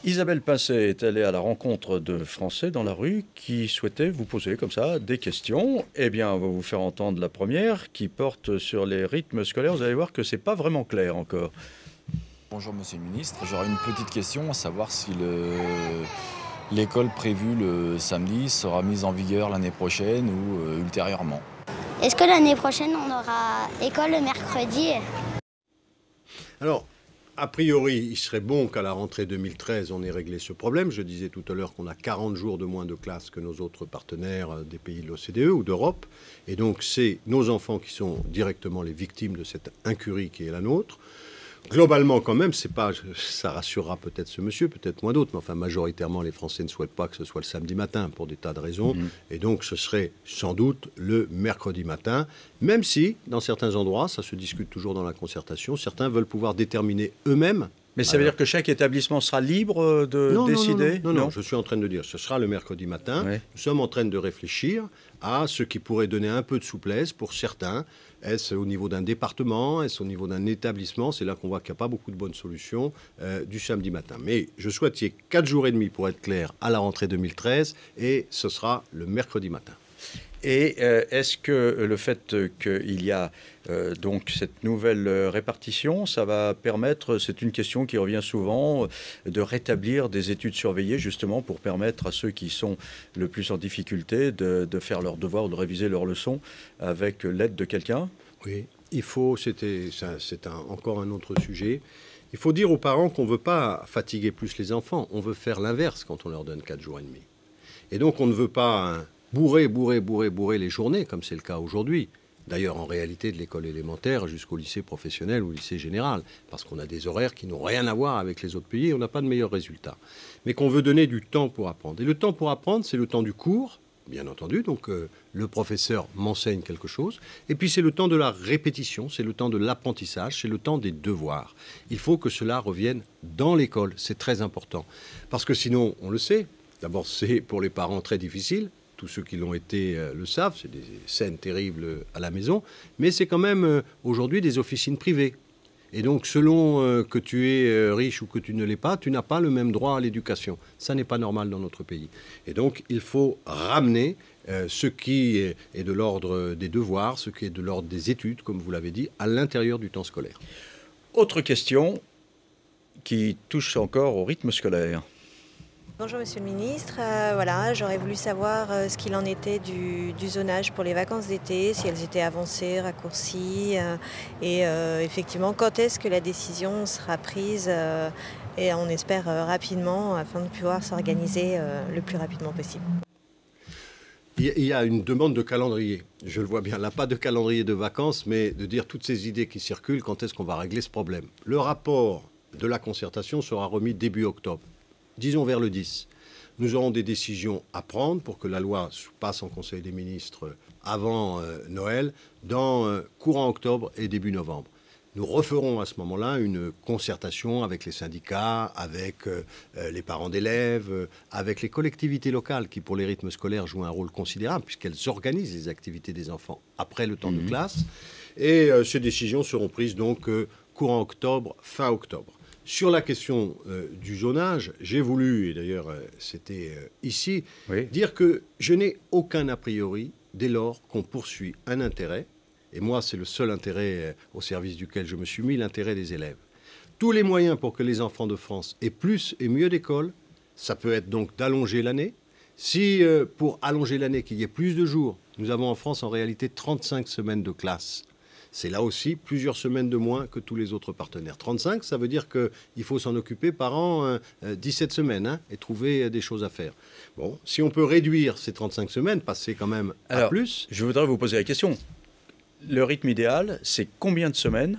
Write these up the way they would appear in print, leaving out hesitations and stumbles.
Isabelle Pincet est allée à la rencontre de Français dans la rue qui souhaitaient vous poser comme ça des questions. Eh bien, on va vous faire entendre la première qui porte sur les rythmes scolaires. Vous allez voir que c'est pas vraiment clair encore. Bonjour Monsieur le Ministre, j'aurais une petite question à savoir si l'école prévue le samedi sera mise en vigueur l'année prochaine ou ultérieurement. Est-ce que l'année prochaine on aura école le mercredi? Alors, a priori, il serait bon qu'à la rentrée 2013, on ait réglé ce problème. Je disais tout à l'heure qu'on a 40 jours de moins de classe que nos autres partenaires des pays de l'OCDE ou d'Europe. Et donc, c'est nos enfants qui sont directement les victimes de cette incurie qui est la nôtre. Globalement, quand même, c'est pas, ça rassurera peut-être ce monsieur, peut-être moins d'autres, mais enfin, majoritairement, les Français ne souhaitent pas que ce soit le samedi matin pour des tas de raisons. Et donc, ce serait sans doute le mercredi matin, même si, dans certains endroits, ça se discute toujours dans la concertation, certains veulent pouvoir déterminer eux-mêmes. Mais ça veut dire que chaque établissement sera libre de décider? Non, je suis en train de dire, ce sera le mercredi matin. Oui. Nous sommes en train de réfléchir à ce qui pourrait donner un peu de souplesse pour certains. Est-ce au niveau d'un département? Est-ce au niveau d'un établissement? C'est là qu'on voit qu'il n'y a pas beaucoup de bonnes solutions du samedi matin. Mais je souhaite qu'il y ait 4 jours et demi, pour être clair, à la rentrée 2013, et ce sera le mercredi matin. Et est-ce que le fait qu'il y a donc cette nouvelle répartition, ça va permettre, c'est une question qui revient souvent, de rétablir des études surveillées justement pour permettre à ceux qui sont le plus en difficulté de faire leurs devoirs, de réviser leurs leçons avec l'aide de quelqu'un? Oui, il faut, c'est encore un autre sujet. Il faut dire aux parents qu'on ne veut pas fatiguer plus les enfants, on veut faire l'inverse quand on leur donne 4 jours et demi. Et donc on ne veut pas bourrer les journées, comme c'est le cas aujourd'hui. D'ailleurs, en réalité, de l'école élémentaire jusqu'au lycée professionnel ou lycée général, parce qu'on a des horaires qui n'ont rien à voir avec les autres pays et on n'a pas de meilleurs résultats. Mais qu'on veut donner du temps pour apprendre. Et le temps pour apprendre, c'est le temps du cours, bien entendu, donc le professeur m'enseigne quelque chose. Et puis c'est le temps de la répétition, c'est le temps de l'apprentissage, c'est le temps des devoirs. Il faut que cela revienne dans l'école, c'est très important. Parce que sinon, on le sait, d'abord c'est pour les parents très difficile. Tous ceux qui l'ont été le savent, c'est des scènes terribles à la maison, mais c'est quand même aujourd'hui des officines privées. Et donc, selon que tu es riche ou que tu ne l'es pas, tu n'as pas le même droit à l'éducation. Ça n'est pas normal dans notre pays. Et donc, il faut ramener ce qui est de l'ordre des devoirs, ce qui est de l'ordre des études, comme vous l'avez dit, à l'intérieur du temps scolaire. Autre question qui touche encore au rythme scolaire. Bonjour Monsieur le Ministre, voilà, j'aurais voulu savoir ce qu'il en était du zonage pour les vacances d'été, si elles étaient avancées, raccourcies, et effectivement quand est-ce que la décision sera prise, et on espère rapidement afin de pouvoir s'organiser le plus rapidement possible. Il y a une demande de calendrier, je le vois bien, là pas de calendrier de vacances, mais de dire toutes ces idées qui circulent, quand est-ce qu'on va régler ce problème. Le rapport de la concertation sera remis début octobre. Disons vers le 10. Nous aurons des décisions à prendre pour que la loi passe en Conseil des ministres avant Noël, dans courant octobre et début novembre. Nous referons à ce moment-là une concertation avec les syndicats, avec les parents d'élèves, avec les collectivités locales qui, pour les rythmes scolaires, jouent un rôle considérable puisqu'elles organisent les activités des enfants après le temps de classe. Et ces décisions seront prises donc courant octobre, fin octobre. Sur la question du zonage, j'ai voulu, et d'ailleurs c'était ici, dire que je n'ai aucun a priori dès lors qu'on poursuit un intérêt, et moi c'est le seul intérêt au service duquel je me suis mis, l'intérêt des élèves. Tous les moyens pour que les enfants de France aient plus et mieux d'école, ça peut être donc d'allonger l'année. Si pour allonger l'année, qu'il y ait plus de jours, nous avons en France en réalité 35 semaines de classe. C'est là aussi plusieurs semaines de moins que tous les autres partenaires. 35, ça veut dire qu'il faut s'en occuper par an 17 semaines et trouver des choses à faire. Bon, si on peut réduire ces 35 semaines, passer quand même à plus... Je voudrais vous poser la question. Le rythme idéal, c'est combien de semaines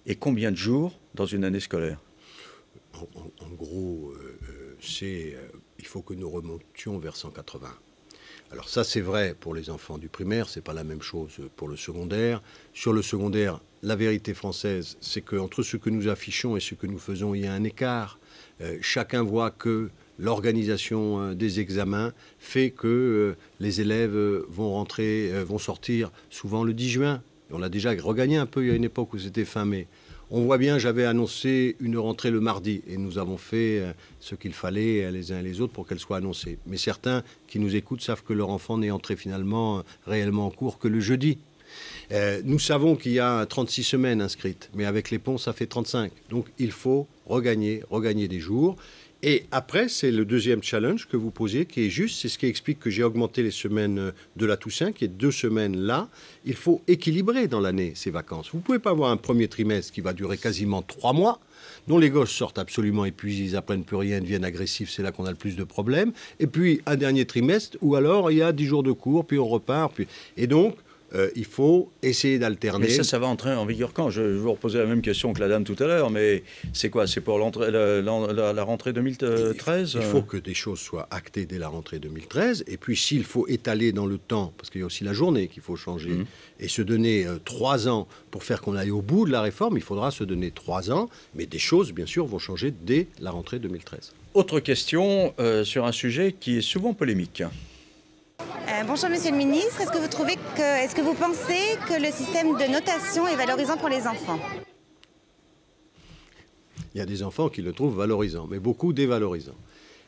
et combien de jours dans une année scolaire? En gros, il faut que nous remontions vers 180. Alors ça, c'est vrai pour les enfants du primaire, c'est pas la même chose pour le secondaire. Sur le secondaire, la vérité française, c'est qu'entre ce que nous affichons et ce que nous faisons, il y a un écart. Chacun voit que l'organisation des examens fait que les élèves vont sortir souvent le 10 juin. On a déjà regagné un peu, il y a une époque où c'était fin mai. On voit bien, j'avais annoncé une rentrée le mardi et nous avons fait ce qu'il fallait les uns et les autres pour qu'elle soit annoncée. Mais certains qui nous écoutent savent que leur enfant n'est entré finalement réellement en cours que le jeudi. Nous savons qu'il y a 36 semaines inscrites, mais avec les ponts, ça fait 35. Donc il faut regagner des jours. Et après, c'est le deuxième challenge que vous posez, qui est juste, c'est ce qui explique que j'ai augmenté les semaines de la Toussaint, qui est 2 semaines là. Il faut équilibrer dans l'année ces vacances. Vous ne pouvez pas avoir un premier trimestre qui va durer quasiment 3 mois, dont les gosses sortent absolument épuisés, ils n'apprennent plus rien, deviennent agressifs, c'est là qu'on a le plus de problèmes. Et puis un dernier trimestre où alors il y a 10 jours de cours, puis on repart. Et donc, il faut essayer d'alterner. Mais ça va entrer en vigueur quand? Je vais vous reposer la même question que la dame tout à l'heure, mais c'est quoi? C'est pour la rentrée 2013? Il faut que des choses soient actées dès la rentrée 2013. Et puis, s'il faut étaler dans le temps, parce qu'il y a aussi la journée qu'il faut changer, et se donner 3 ans pour faire qu'on aille au bout de la réforme, il faudra se donner 3 ans. Mais des choses, bien sûr, vont changer dès la rentrée 2013. Autre question sur un sujet qui est souvent polémique. Bonjour Monsieur le Ministre, est-ce que vous pensez que le système de notation est valorisant pour les enfants? Il y a des enfants qui le trouvent valorisant, mais beaucoup dévalorisant.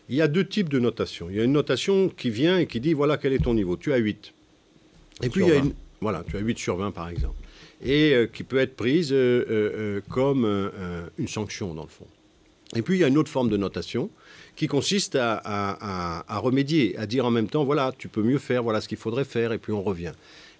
Il y a 2 types de notation. Il y a une notation qui vient et qui dit, voilà, quel est ton niveau? Tu as 8. Et puis, il y a une... Voilà, tu as 8 sur 20, par exemple. Et qui peut être prise comme une sanction, dans le fond. Et puis, il y a une autre forme de notation qui consiste à remédier, à dire en même temps, voilà, tu peux mieux faire, voilà ce qu'il faudrait faire, et puis on revient.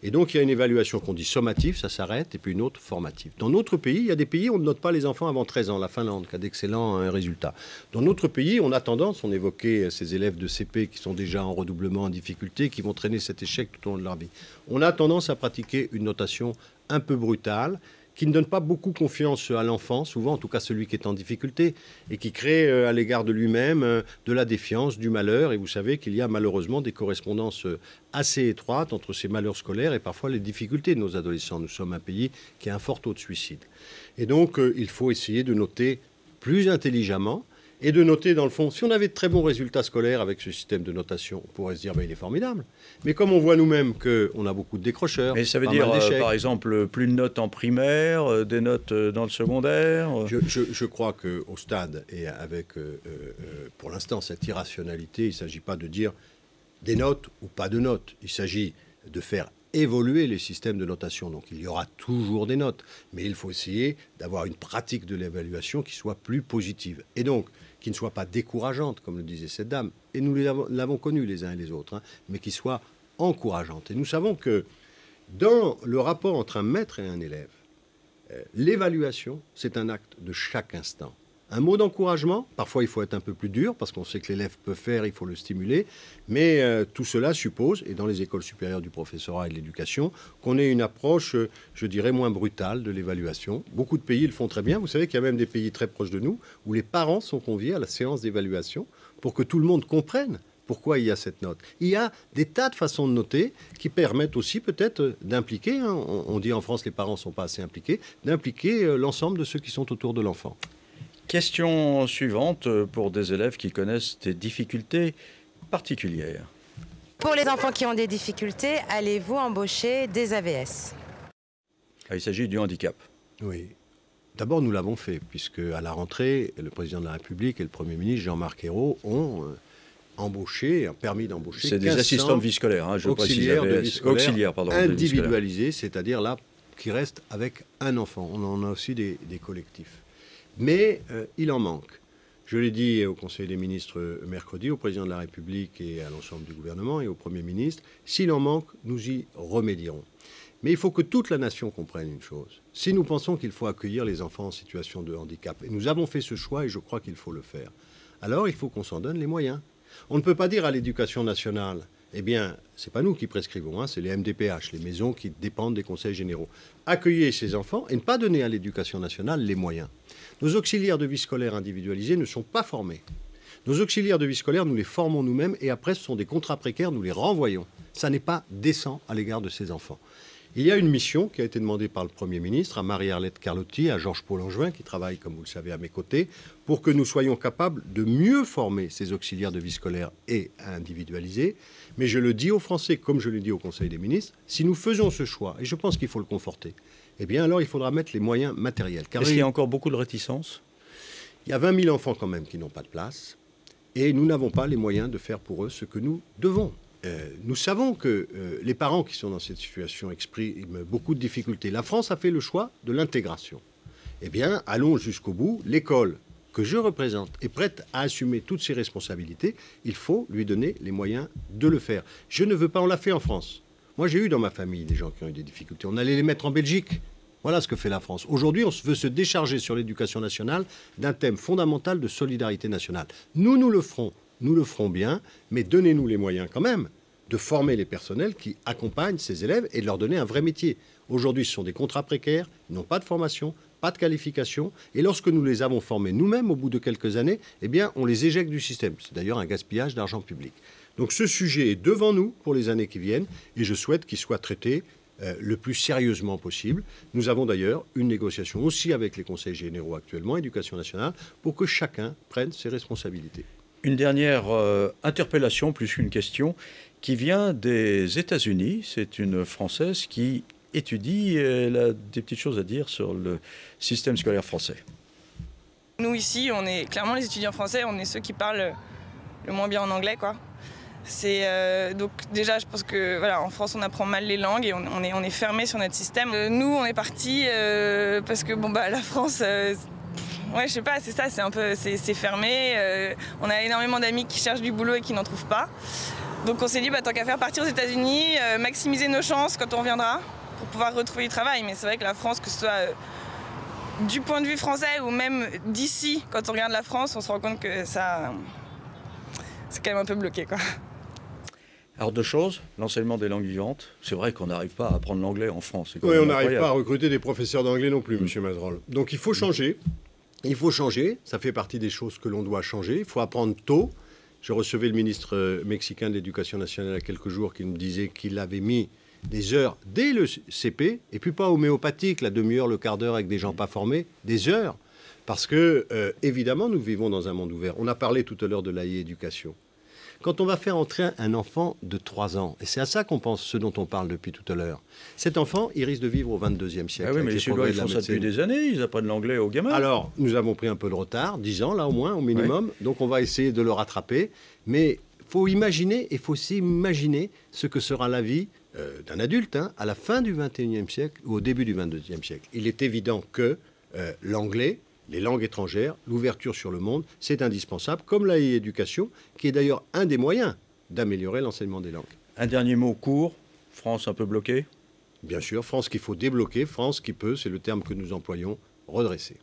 Et donc, il y a une évaluation qu'on dit sommative, ça s'arrête, et puis une autre formative. Dans notre pays, il y a des pays où on ne note pas les enfants avant 13 ans, la Finlande, qui a d'excellents résultats. Dans notre pays, on a tendance, on évoquait ces élèves de CP qui sont déjà en redoublement, en difficulté, qui vont traîner cet échec tout au long de leur vie. On a tendance à pratiquer une notation un peu brutale, qui ne donne pas beaucoup confiance à l'enfant, souvent en tout cas celui qui est en difficulté, et qui crée à l'égard de lui-même de la défiance, du malheur. Et vous savez qu'il y a malheureusement des correspondances assez étroites entre ces malheurs scolaires et parfois les difficultés de nos adolescents. Nous sommes un pays qui a un fort taux de suicide. Et donc il faut essayer de noter plus intelligemment, et de noter, dans le fond, si on avait de très bons résultats scolaires avec ce système de notation, on pourrait se dire, il est formidable. Mais comme on voit nous-mêmes qu'on a beaucoup de décrocheurs... Mais ça veut dire, par exemple, plus de notes en primaire, des notes dans le secondaire Je crois qu'au stade, et avec, pour l'instant, cette irrationalité, il ne s'agit pas de dire des notes ou pas de notes. Il s'agit de faire évoluer les systèmes de notation. Donc il y aura toujours des notes, mais il faut essayer d'avoir une pratique de l'évaluation qui soit plus positive. Et donc, qui ne soit pas décourageante, comme le disait cette dame, et nous l'avons connue les uns et les autres, mais qui soit encourageante. Et nous savons que dans le rapport entre un maître et un élève, l'évaluation, c'est un acte de chaque instant. Un mot d'encouragement, parfois il faut être un peu plus dur, parce qu'on sait que l'élève peut faire, il faut le stimuler, mais tout cela suppose, et dans les écoles supérieures du professorat et de l'éducation, qu'on ait une approche, je dirais, moins brutale de l'évaluation. Beaucoup de pays le font très bien. Vous savez qu'il y a même des pays très proches de nous, où les parents sont conviés à la séance d'évaluation pour que tout le monde comprenne pourquoi il y a cette note. Il y a des tas de façons de noter qui permettent aussi peut-être d'impliquer, on dit en France les parents ne sont pas assez impliqués, d'impliquer l'ensemble de ceux qui sont autour de l'enfant. Question suivante pour des élèves qui connaissent des difficultés particulières. Pour les enfants qui ont des difficultés, allez-vous embaucher des AVS? Il s'agit du handicap. Oui. D'abord, nous l'avons fait, puisque à la rentrée, le président de la République et le Premier ministre Jean-Marc Ayrault ont permis d'embaucher. C'est des assistants de vie scolaire, je précise. Auxiliaires, individualisés, c'est-à-dire là, qui restent avec un enfant. On en a aussi des collectifs. Mais il en manque. Je l'ai dit au Conseil des ministres mercredi, au président de la République et à l'ensemble du gouvernement et au Premier ministre. S'il en manque, nous y remédierons. Mais il faut que toute la nation comprenne une chose. Si nous pensons qu'il faut accueillir les enfants en situation de handicap, et nous avons fait ce choix et je crois qu'il faut le faire, alors il faut qu'on s'en donne les moyens. On ne peut pas dire à l'éducation nationale, eh bien, ce n'est pas nous qui prescrivons, c'est les MDPH, les maisons qui dépendent des conseils généraux. Accueillir ces enfants et ne pas donner à l'éducation nationale les moyens. Nos auxiliaires de vie scolaire individualisés ne sont pas formés. Nos auxiliaires de vie scolaire, nous les formons nous-mêmes et après, ce sont des contrats précaires, nous les renvoyons. Ça n'est pas décent à l'égard de ces enfants. Il y a une mission qui a été demandée par le Premier ministre à Marie-Arlette Carlotti, à Georges-Paul Angevin, qui travaille, comme vous le savez, à mes côtés, pour que nous soyons capables de mieux former ces auxiliaires de vie scolaire et individualisés. Mais je le dis aux Français, comme je le dis au Conseil des ministres, si nous faisons ce choix, et je pense qu'il faut le conforter, eh bien alors il faudra mettre les moyens matériels. Est-ce qu'il y a encore beaucoup de réticence? Il y a 20 000 enfants quand même qui n'ont pas de place, et nous n'avons pas les moyens de faire pour eux ce que nous devons. Nous savons que les parents qui sont dans cette situation expriment beaucoup de difficultés. La France a fait le choix de l'intégration. Eh bien, allons jusqu'au bout. L'école que je représente est prête à assumer toutes ses responsabilités. Il faut lui donner les moyens de le faire. Je ne veux pas, on l'a fait en France. Moi, j'ai eu dans ma famille des gens qui ont eu des difficultés. On allait les mettre en Belgique. Voilà ce que fait la France. Aujourd'hui, on veut se décharger sur l'éducation nationale d'un thème fondamental de solidarité nationale. Nous le ferons bien, mais donnez-nous les moyens quand même de former les personnels qui accompagnent ces élèves et de leur donner un vrai métier. Aujourd'hui, ce sont des contrats précaires, ils n'ont pas de formation, pas de qualification, et lorsque nous les avons formés nous-mêmes, au bout de quelques années, eh bien, on les éjecte du système. C'est d'ailleurs un gaspillage d'argent public. Donc ce sujet est devant nous pour les années qui viennent, et je souhaite qu'il soit traité le plus sérieusement possible. Nous avons d'ailleurs une négociation aussi avec les conseils généraux actuellement, Éducation nationale, pour que chacun prenne ses responsabilités. Une dernière interpellation, plus qu'une question, qui vient des États-Unis. C'est une Française qui étudie, elle a des petites choses à dire sur le système scolaire français. Nous ici, on est clairement les étudiants français, on est ceux qui parlent le moins bien en anglais, quoi. Donc déjà, je pense que voilà, en France, on apprend mal les langues et on est fermé sur notre système. Nous, on est partis parce que la France, ouais, je sais pas, c'est ça, c'est fermé. On a énormément d'amis qui cherchent du boulot et qui n'en trouvent pas. Donc on s'est dit, tant qu'à faire partir aux États-Unis, maximiser nos chances quand on reviendra pour pouvoir retrouver du travail. Mais c'est vrai que la France, que ce soit du point de vue français ou même d'ici, quand on regarde la France, on se rend compte que ça, c'est quand même un peu bloqué, quoi. Alors deux choses, l'enseignement des langues vivantes. C'est vrai qu'on n'arrive pas à apprendre l'anglais en France. Oui, on n'arrive pas à recruter des professeurs d'anglais non plus, M. Mazerolle. Donc il faut changer. Il faut changer. Ça fait partie des choses que l'on doit changer. Il faut apprendre tôt. Je recevais le ministre mexicain de l'Éducation nationale il y a quelques jours qui me disait qu'il avait mis des heures dès le CP, et puis pas homéopathique, la demi-heure, le quart d'heure avec des gens pas formés, des heures. Parce que, évidemment, nous vivons dans un monde ouvert. On a parlé tout à l'heure de l'e-éducation. Quand on va faire entrer un enfant de 3 ans, et c'est à ça qu'on pense, ce dont on parle depuis tout à l'heure, cet enfant, il risque de vivre au 22e siècle. Ah oui, mais les Suédois, ils font ça depuis des années, ils apprennent l'anglais aux gamins. Alors, nous avons pris un peu de retard, 10 ans là au moins, au minimum, donc on va essayer de le rattraper. Mais il faut imaginer, et il faut aussi imaginer ce que sera la vie d'un adulte à la fin du 21e siècle ou au début du 22e siècle. Il est évident que l'anglais, les langues étrangères, l'ouverture sur le monde, c'est indispensable, comme la e-éducation, qui est d'ailleurs un des moyens d'améliorer l'enseignement des langues. Un dernier mot court, France un peu bloquée? Bien sûr, France qu'il faut débloquer, France qui peut, c'est le terme que nous employons, redresser.